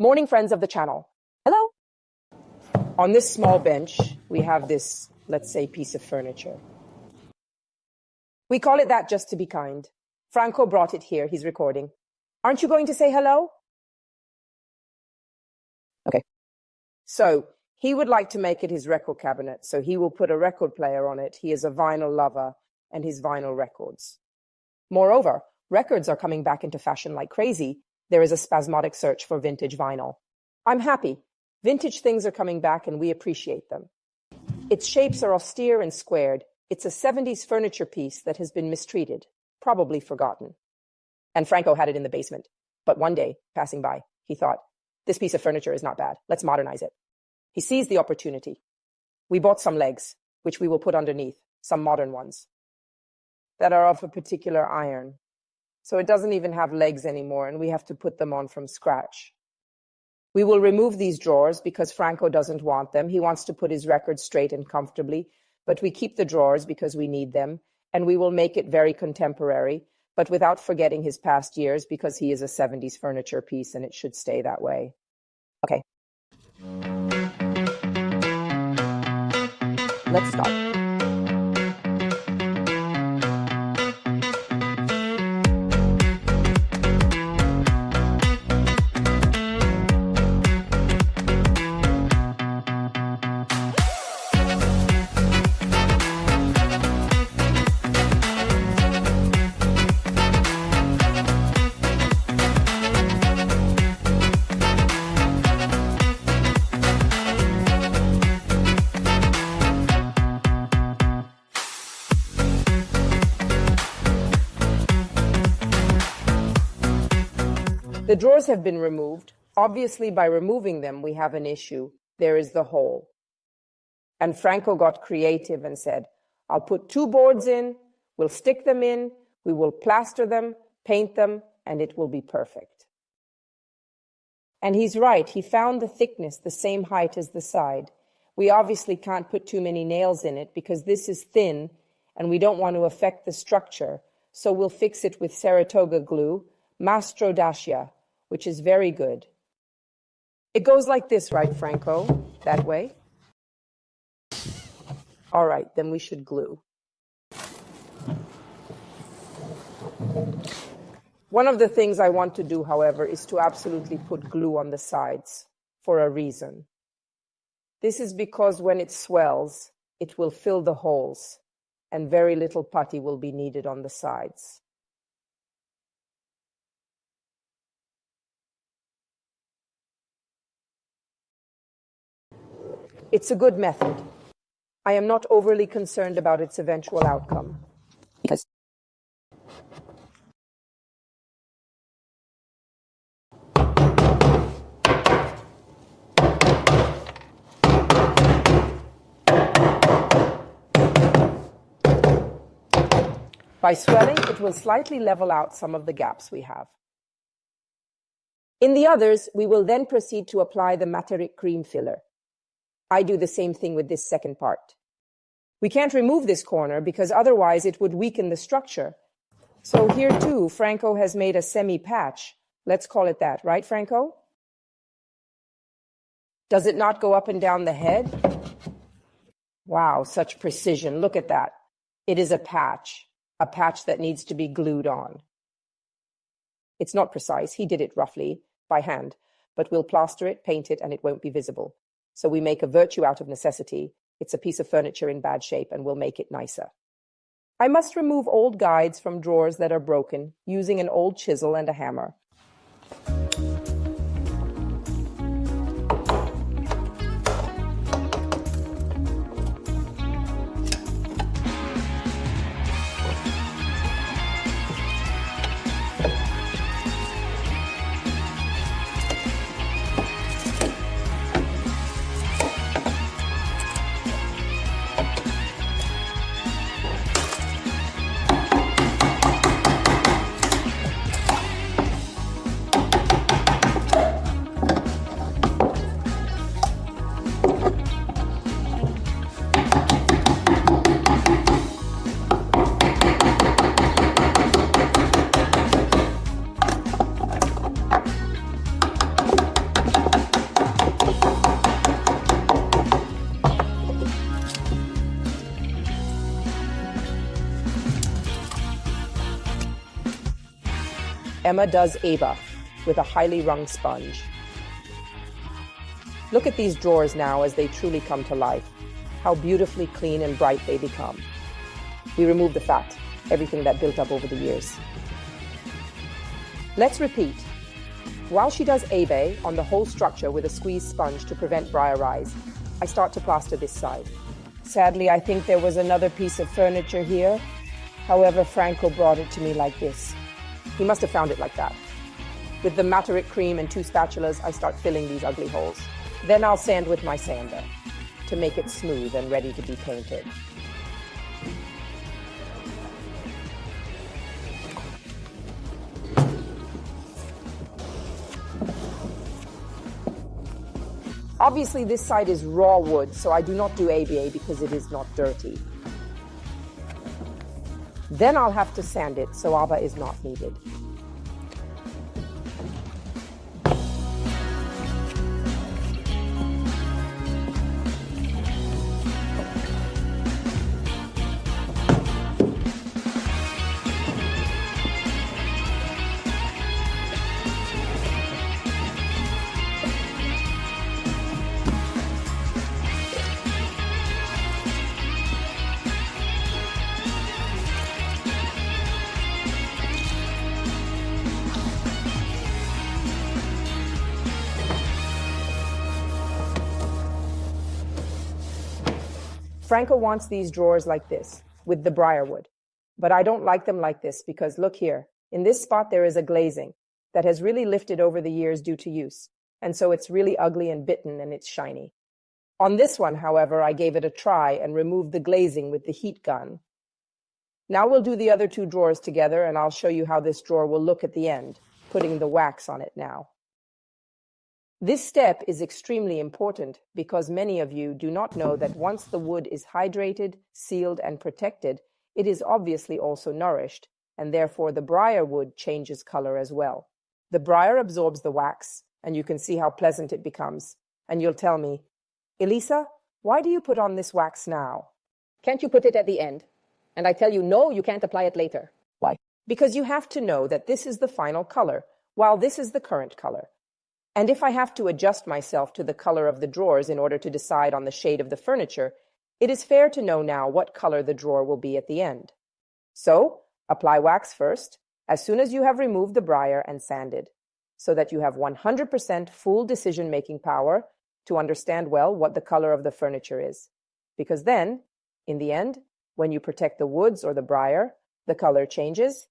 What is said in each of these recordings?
Morning, friends of the channel. Hello. On this small bench, we have this, let's say, piece of furniture. We call it that just to be kind. Franco brought it here. He's recording. Aren't you going to say hello? Okay. So he would like to make it his record cabinet, so he will put a record player on it. He is a vinyl lover and his vinyl records. Moreover, records are coming back into fashion like crazy. There is a spasmodic search for vintage vinyl. I'm happy. Vintage things are coming back and we appreciate them. Its shapes are austere and squared. It's a 70s furniture piece that has been mistreated, probably forgotten. And Franco had it in the basement. But one day, passing by, he thought, this piece of furniture is not bad. Let's modernize it. He seized the opportunity. We bought some legs, which we will put underneath, some modern ones, that are of a particular iron. So it doesn't even have legs anymore, and we have to put them on from scratch. We will remove these drawers because Franco doesn't want them. He wants to put his records straight and comfortably, but we keep the drawers because we need them, and we will make it very contemporary, but without forgetting his past years because he is a 70s furniture piece and it should stay that way. Okay. Let's start. The drawers have been removed. Obviously, by removing them, we have an issue. There is the hole. And Franco got creative and said, I'll put 2 boards in, we'll stick them in, we will plaster them, paint them, and it will be perfect. And he's right. He found the thickness the same height as the side. We obviously can't put too many nails in it because this is thin and we don't want to affect the structure. So we'll fix it with Saratoga glue, Mastro Dacia, which is very good. It goes like this, right, Franco? That way? All right, then we should glue. One of the things I want to do, however, is to absolutely put glue on the sides for a reason. This is because when it swells, it will fill the holes, and very little putty will be needed on the sides. It's a good method. I am not overly concerned about its eventual outcome. Because by swelling, it will slightly level out some of the gaps we have. In the others, we will then proceed to apply the Materic Cream filler. I do the same thing with this second part. We can't remove this corner because otherwise it would weaken the structure. So here too, Franco has made a semi-patch. Let's call it that, right, Franco? Does it not go up and down the head? Wow, such precision. Look at that. It is a patch that needs to be glued on. It's not precise. He did it roughly by hand, but we'll plaster it, paint it, and it won't be visible. So we make a virtue out of necessity. It's a piece of furniture in bad shape and we'll make it nicer. I must remove old guides from drawers that are broken using an old chisel and a hammer. Emma does Eva with a highly wrung sponge. Look at these drawers now as they truly come to life. How beautifully clean and bright they become. We remove the fat, everything that built up over the years. Let's repeat. While she does Eva on the whole structure with a squeeze sponge to prevent briar rise, I start to plaster this side. Sadly, I think there was another piece of furniture here. However, Franco brought it to me like this. He must have found it like that. With the Materic Cream and 2 spatulas, I start filling these ugly holes. Then I'll sand with my sander to make it smooth and ready to be painted. Obviously, this side is raw wood, so I do not do ABA because it is not dirty. Then I'll have to sand it, so ABA is not needed. Franco wants these drawers like this, with the briarwood. But I don't like them like this because look here, in this spot there is a glazing that has really lifted over the years due to use, and so it's really ugly and bitten and it's shiny. On this one, however, I gave it a try and removed the glazing with the heat gun. Now we'll do the other 2 drawers together and I'll show you how this drawer will look at the end, putting the wax on it now. This step is extremely important because many of you do not know that once the wood is hydrated, sealed, and protected, it is obviously also nourished, and therefore the briar wood changes color as well. The briar absorbs the wax, and you can see how pleasant it becomes. And you'll tell me, Elisa, why do you put on this wax now? Can't you put it at the end? And I tell you, no, you can't apply it later. Why? Because you have to know that this is the final color, while this is the current color. And if I have to adjust myself to the color of the drawers in order to decide on the shade of the furniture, it is fair to know now what color the drawer will be at the end. So, apply wax first, as soon as you have removed the briar and sanded, so that you have 100% full decision-making power to understand well what the color of the furniture is. Because then, in the end, when you protect the woods or the briar, the color changes,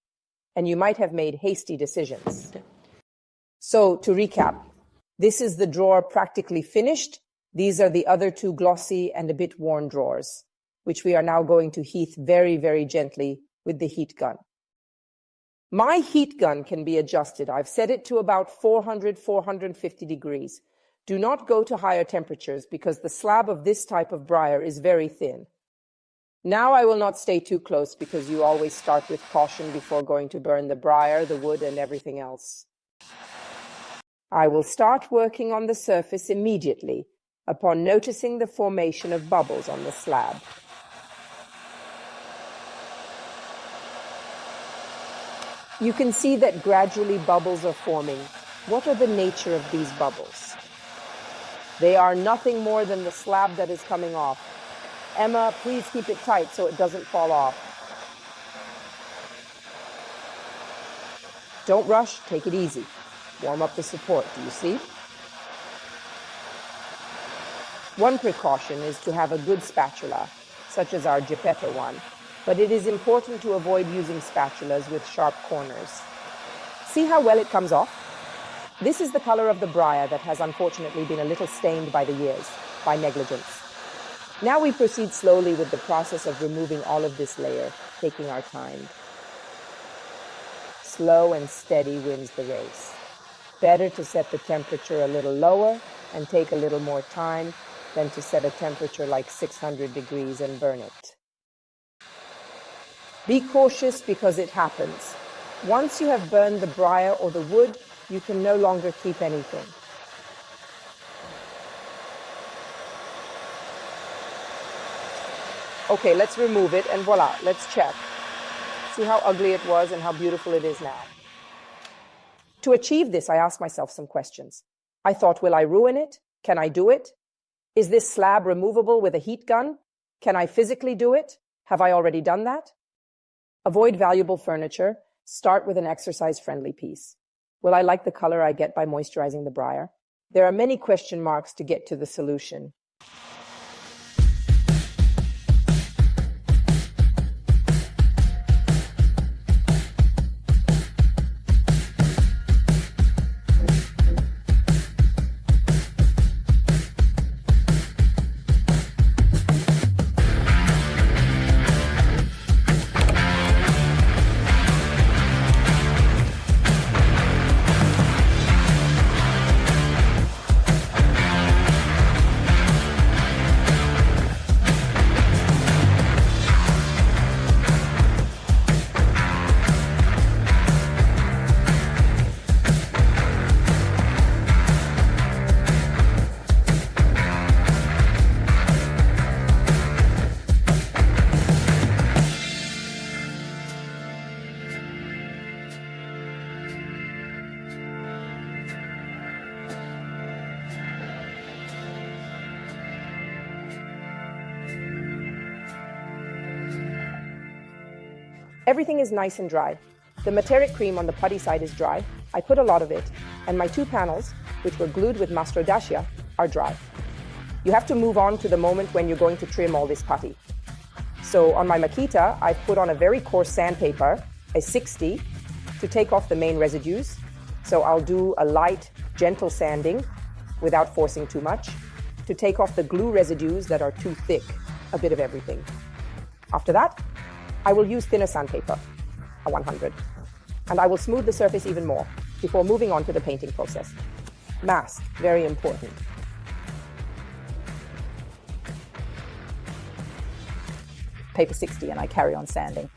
and you might have made hasty decisions. So, to recap, this is the drawer practically finished. These are the other 2 glossy and a bit worn drawers, which we are now going to heat very, very gently with the heat gun. My heat gun can be adjusted. I've set it to about 400, 450 degrees. Do not go to higher temperatures because the slab of this type of briar is very thin. Now I will not stay too close because you always start with caution before going to burn the briar, the wood, and everything else. I will start working on the surface immediately upon noticing the formation of bubbles on the slab. You can see that gradually bubbles are forming. What are the nature of these bubbles? They are nothing more than the slab that is coming off. Emma, please keep it tight so it doesn't fall off. Don't rush, take it easy. Warm up the support, do you see? One precaution is to have a good spatula, such as our Taffeta one, but it is important to avoid using spatulas with sharp corners. See how well it comes off? This is the color of the briar that has unfortunately been a little stained by the years, by negligence. Now we proceed slowly with the process of removing all of this layer, taking our time. Slow and steady wins the race. Better to set the temperature a little lower and take a little more time than to set a temperature like 600 degrees and burn it. Be cautious because it happens. Once you have burned the briar or the wood, you can no longer keep anything. Okay, let's remove it and voila, let's check. See how ugly it was and how beautiful it is now. To achieve this, I asked myself some questions. I thought, will I ruin it? Can I do it? Is this slab removable with a heat gun? Can I physically do it? Have I already done that? Avoid valuable furniture. Start with an exercise-friendly piece. Will I like the color I get by moisturizing the briar? There are many question marks to get to the solution. Everything is nice and dry. The Materic Cream on the putty side is dry. I put a lot of it, and my two panels, which were glued with Mastro d'Ascia, are dry. You have to move on to the moment when you're going to trim all this putty. So on my Makita, I've put on a very coarse sandpaper, a 60, to take off the main residues. So I'll do a light, gentle sanding without forcing too much, to take off the glue residues that are too thick, a bit of everything. After that, I will use thinner sandpaper, a 100, and I will smooth the surface even more before moving on to the painting process. Mask, very important. Paper 60 and I carry on sanding.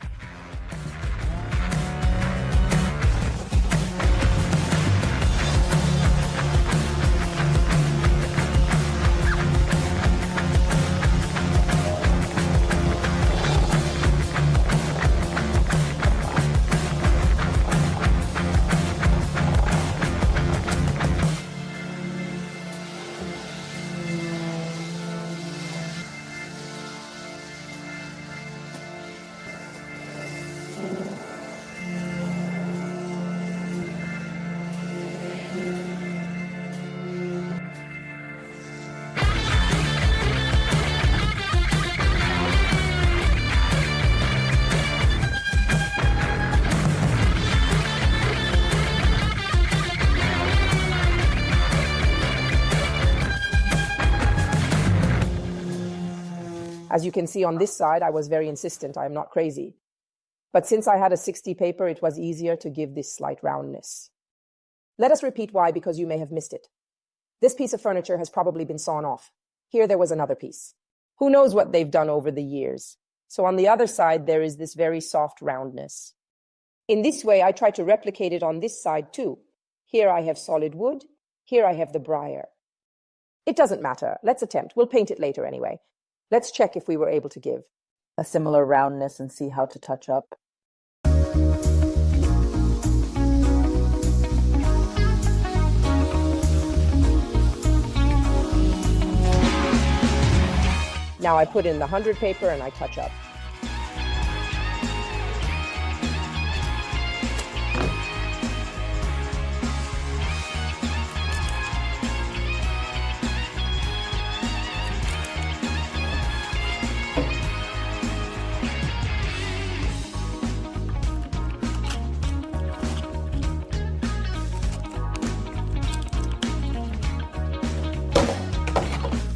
As you can see on this side, I was very insistent. I am not crazy. But since I had a 60 paper, it was easier to give this slight roundness. Let us repeat why, because you may have missed it. This piece of furniture has probably been sawn off. Here there was another piece. Who knows what they've done over the years? So on the other side, there is this very soft roundness. In this way, I try to replicate it on this side too. Here I have solid wood. Here I have the briar. It doesn't matter. Let's attempt. We'll paint it later anyway. Let's check if we were able to give A similar roundness and see how to touch up. Now I put in the 100 paper and I touch up.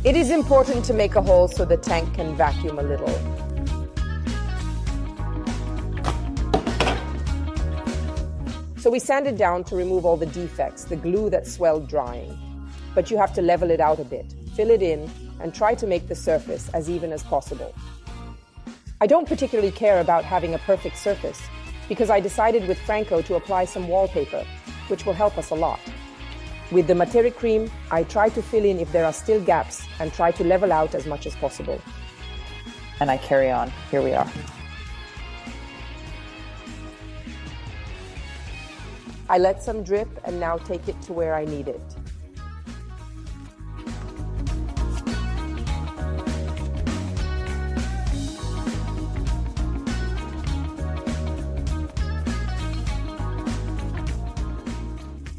It is important to make a hole so the tank can vacuum a little. So we sanded down to remove all the defects, the glue that swelled drying. But you have to level it out a bit, fill it in, and try to make the surface as even as possible. I don't particularly care about having a perfect surface, because I decided with Franco to apply some wallpaper, which will help us a lot. With the Materic Cream, I try to fill in if there are still gaps and try to level out as much as possible. And I carry on. Here we are. I let some drip and now take it to where I need it.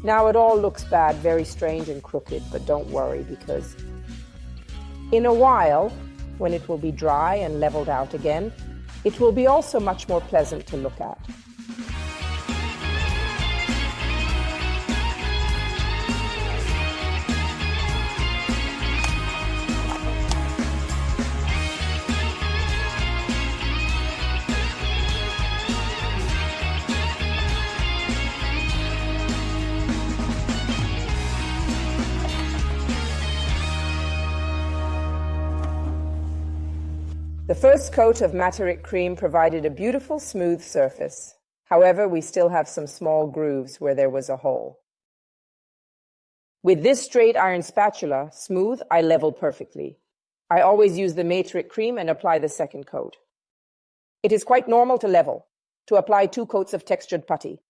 Now it all looks bad, very strange and crooked, but don't worry because in a while, when it will be dry and leveled out again, it will be also much more pleasant to look at. The first coat of Materic Cream provided a beautiful, smooth surface. However, we still have some small grooves where there was a hole. With this straight iron spatula, smooth, I level perfectly. I always use the Materic Cream and apply the second coat. It is quite normal to level, to apply 2 coats of textured putty.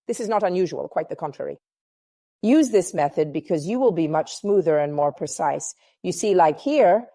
This is not unusual, quite the contrary. Use this method because you will be much smoother and more precise. You see, like here,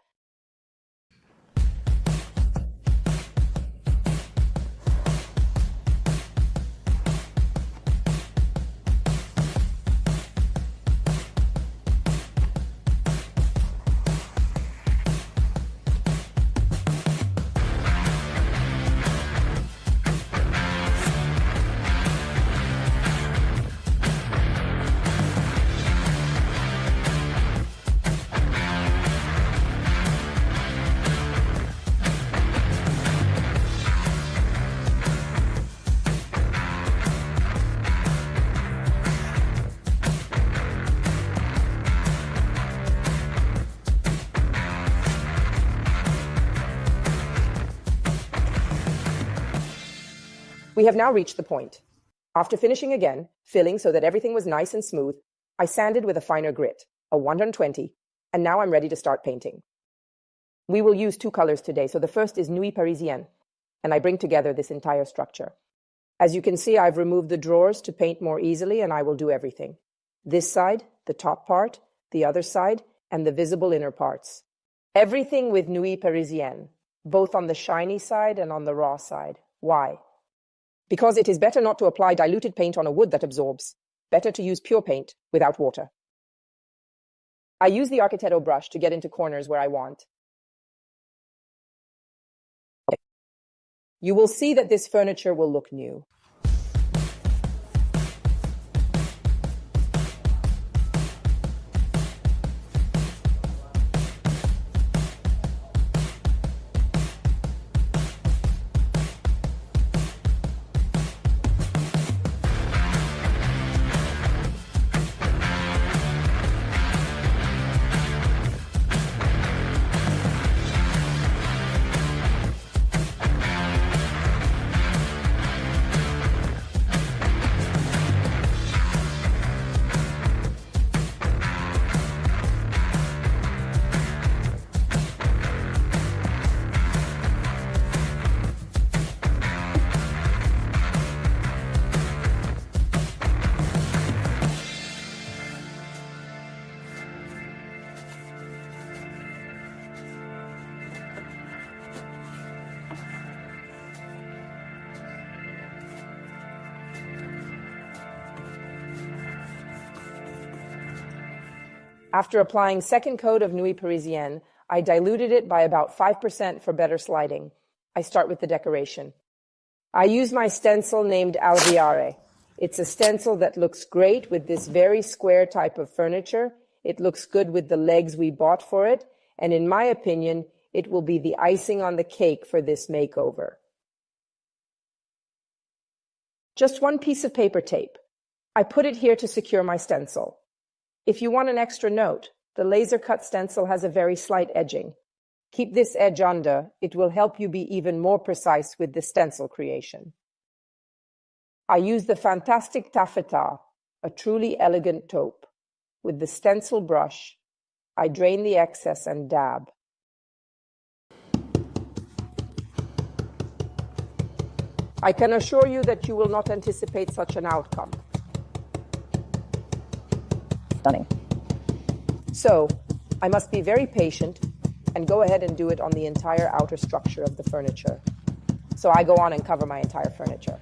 we have now reached the point. After finishing again, filling so that everything was nice and smooth, I sanded with a finer grit, a 120, and now I'm ready to start painting. We will use 2 colors today, so the first is Nuit Parisienne, and I bring together this entire structure. As you can see, I've removed the drawers to paint more easily, and I will do everything. This side, the top part, the other side, and the visible inner parts. Everything with Nuit Parisienne, both on the shiny side and on the raw side. Why? Because it is better not to apply diluted paint on a wood that absorbs. Better to use pure paint without water. I use the Architetto brush to get into corners where I want. You will see that this furniture will look new. After applying second coat of Nuit Parisienne, I diluted it by about 5% for better sliding. I start with the decoration. I use my stencil named Alveare. It's a stencil that looks great with this very square type of furniture. It looks good with the legs we bought for it, and in my opinion, it will be the icing on the cake for this makeover. Just 1 piece of paper tape. I put it here to secure my stencil. If you want an extra note, the laser cut stencil has a very slight edging. Keep this edge under. It will help you be even more precise with the stencil creation. I use the fantastic Taffeta, a truly elegant taupe. With the stencil brush, I drain the excess and dab. I can assure you that you will not anticipate such an outcome. Stunning. So, I must be very patient and go ahead and do it on the entire outer structure of the furniture. So I go on and cover my entire furniture.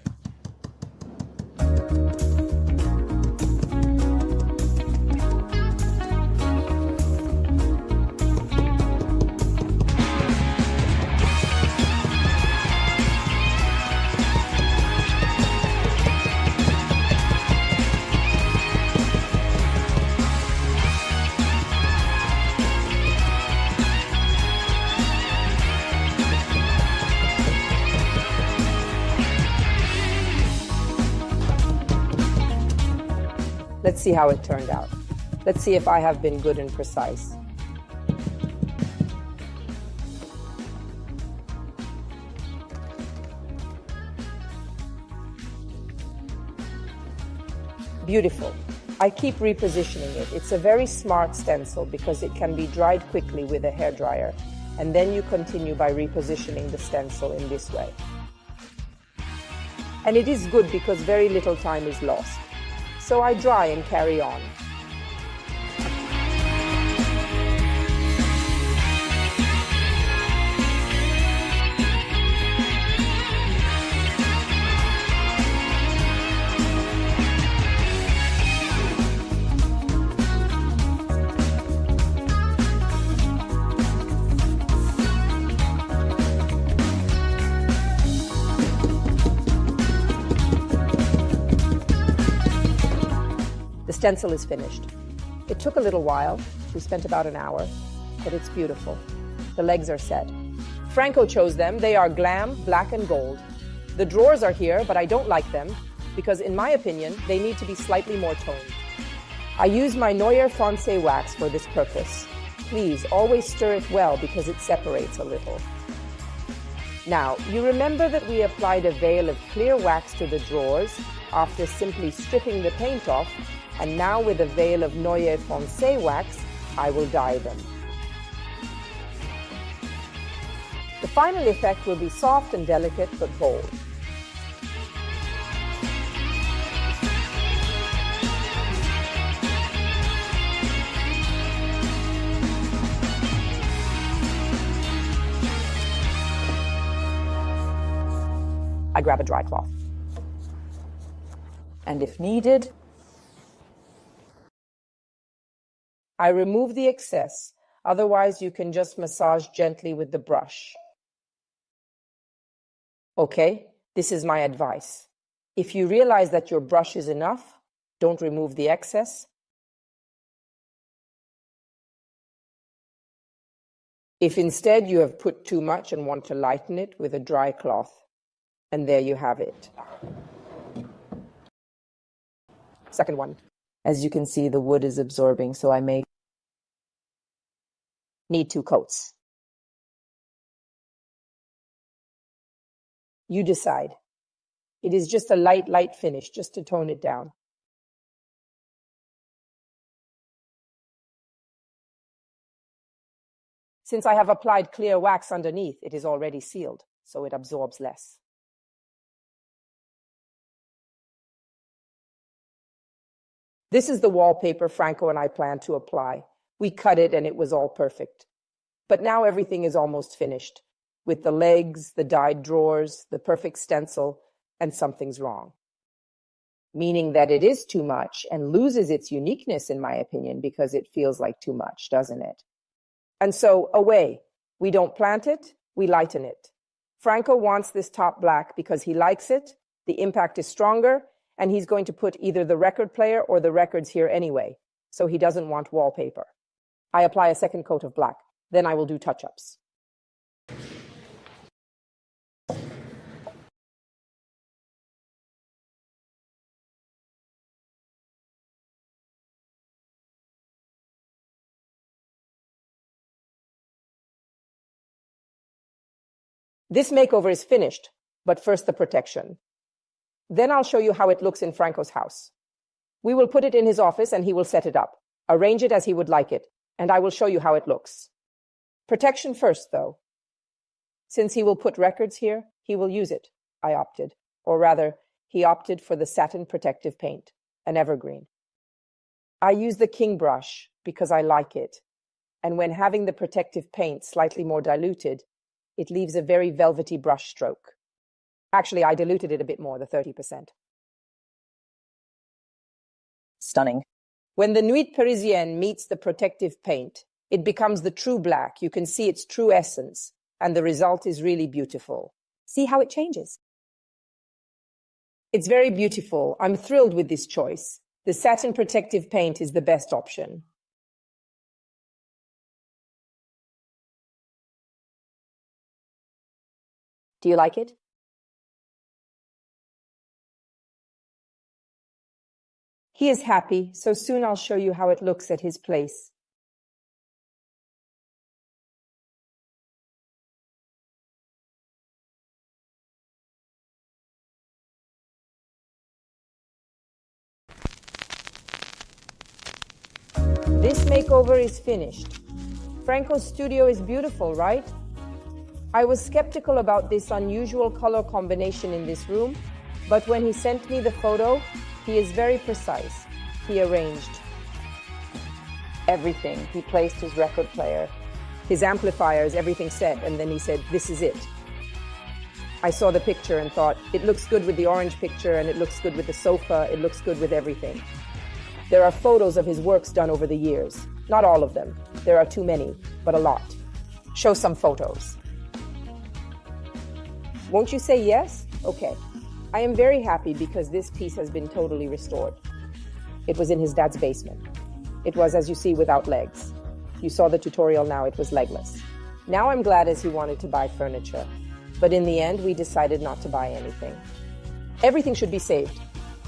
Let's see how it turned out. Let's see if I have been good and precise. Beautiful. I keep repositioning it. It's a very smart stencil because it can be dried quickly with a hairdryer, and then you continue by repositioning the stencil in this way. And it is good because very little time is lost. So I dry and carry on. The stencil is finished. It took a little while. We spent about an hour, but it's beautiful. The legs are set. Franco chose them. They are glam, black and gold. The drawers are here, but I don't like them because in my opinion, they need to be slightly more toned. I use my Noyer Foncé wax for this purpose. Please always stir it well because it separates a little. Now, you remember that we applied a veil of clear wax to the drawers after simply stripping the paint off, and now with a veil of Noyer Foncé wax, I will dye them. The final effect will be soft and delicate but bold. I grab a dry cloth. And if needed, I remove the excess, otherwise you can just massage gently with the brush. Okay, this is my advice. If you realize that your brush is enough, don't remove the excess. If instead you have put too much and want to lighten it with a dry cloth, and there you have it. Second one. as you can see, the wood is absorbing, so I may need 2 coats. You decide. It is just a light finish, just to tone it down. Since I have applied clear wax underneath, it is already sealed, so it absorbs less. This is the wallpaper Franco and I planned to apply. We cut it and it was all perfect. But now everything is almost finished, with the legs, the dyed drawers, the perfect stencil, and something's wrong. Meaning that it is too much and loses its uniqueness, in my opinion, because it feels like too much, doesn't it? And so, away. We don't plant it, we lighten it. Franco wants this top black because he likes it, the impact is stronger, and he's going to put either the record player or the records here anyway, so he doesn't want wallpaper. I apply a second coat of black. Then I will do touch-ups. This makeover is finished, but first the protection. Then I'll show you how it looks in Franco's house. We will put it in his office and he will set it up, arrange it as he would like it, and I will show you how it looks. Protection first, though. Since he will put records here, he will use it, I opted. Or rather, he opted for the Satin Protective Paint, an evergreen. I use the King brush because I like it. And when having the protective paint slightly more diluted, it leaves a very velvety brush stroke. Actually, I diluted it a bit more, the 30%. Stunning. When the Nuit Parisienne meets the protective paint, it becomes the true black. You can see its true essence, and the result is really beautiful. See how it changes? It's very beautiful. I'm thrilled with this choice. The satin protective paint is the best option. Do you like it? He is happy, so soon I'll show you how it looks at his place. This makeover is finished. Franco's studio is beautiful, right? I was skeptical about this unusual color combination in this room, but when he sent me the photo, he is very precise. He arranged everything. He placed his record player, his amplifiers, everything set, and then he said, "This is it." I saw the picture and thought, it looks good with the orange picture, and it looks good with the sofa, it looks good with everything. There are photos of his works done over the years. Not all of them. There are too many, but a lot. Show some photos. Won't you say yes? Okay. I am very happy because this piece has been totally restored. It was in his dad's basement. It was, as you see, without legs. You saw the tutorial now, it was legless. Now I'm glad as he wanted to buy furniture. But in the end, we decided not to buy anything. Everything should be saved.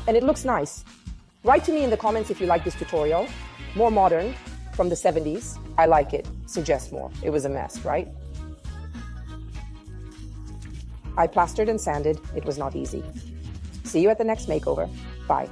And it looks nice. Write to me in the comments if you like this tutorial. More modern, from the 70s. I like it. Suggest more. It was a mess, right? I plastered and sanded. It was not easy. See you at the next makeover. Bye.